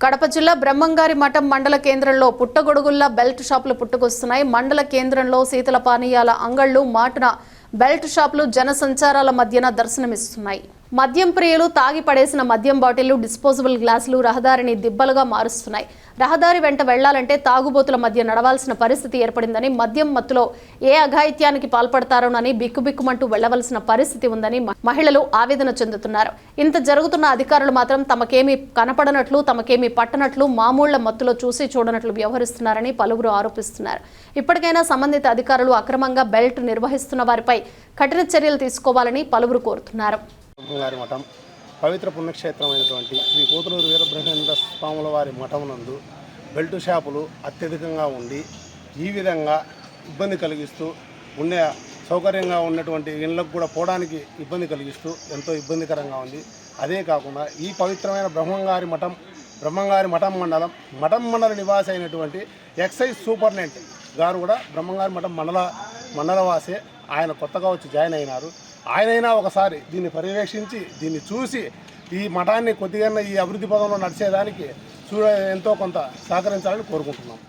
కడప జిల్లా బ్రహ్మంగారి మఠం మండల కేంద్రంలో పుట్టగొడుగుల్లా బెల్ట్ షాపులు పుట్టుకొస్తున్నాయి. మండల కేంద్రంలో శీతల పానీయాల అంగళ్లు, మాటున బెల్ట్ షాపులు జనసంచారాల మధ్యన దర్శనమిస్తున్నాయి. మద్యం ప్రియులు తాగి పడేసిన మద్యం బాటిళ్లు, డిస్పోజబుల్ గ్లాసులు రహదారిని దిబ్బలుగా మారుస్తున్నాయి. రహదారి వెంట వెళ్లాలంటే తాగుబోతుల మధ్య నడవాల్సిన పరిస్థితి ఏర్పడిందని, మద్యం మత్తులో ఏ అఘాయిత్యానికి పాల్పడతారోనని బిక్కుబిక్కుమంటూ వెళ్లవలసిన పరిస్థితి ఉందని మహిళలు ఆవేదన చెందుతున్నారు. ఇంత జరుగుతున్న అధికారులు మాత్రం తమకేమీ కనపడనట్లు, తమకేమీ పట్టనట్లు, మామూళ్ల మత్తులో చూసి చూడనట్లు వ్యవహరిస్తున్నారని పలువురు ఆరోపిస్తున్నారు. ఇప్పటికైనా సంబంధిత అధికారులు అక్రమంగా బెల్ట్ నిర్వహిస్తున్న వారిపై కఠిన చర్యలు తీసుకోవాలని పలువురు కోరుతున్నారు. బ్రహ్మంగారి మఠం పవిత్ర పుణ్యక్షేత్రమైనటువంటి శ్రీ కోతులూరు వీరబ్రహ్మేంద్ర స్వాముల వారి మఠం నందు బెల్ట్ షాపులు అత్యధికంగా ఉండి ఈ విధంగా ఇబ్బంది కలిగిస్తూ ఉండే సౌకర్యంగా ఉన్నటువంటి ఇళ్లకు కూడా పోవడానికి ఇబ్బంది కలిగిస్తూ ఎంతో ఇబ్బందికరంగా ఉంది. అదే కాకుండా ఈ పవిత్రమైన బ్రహ్మంగారి మఠం మండల నివాసి అయినటువంటి ఎక్సైజ్ సూపరింటెండెంట్ గారు కూడా బ్రహ్మంగారి మఠం మండలవాసే. ఆయన కొత్తగా వచ్చి జాయిన్ అయినారు. ఆయనైనా ఒకసారి దీన్ని పర్యవేక్షించి దీన్ని చూసి ఈ మఠాన్ని కొద్దిగా ఈ అభివృద్ధి పదంలో నడిచేదానికి ఎంతో కొంత సహకరించాలని కోరుకుంటున్నాం.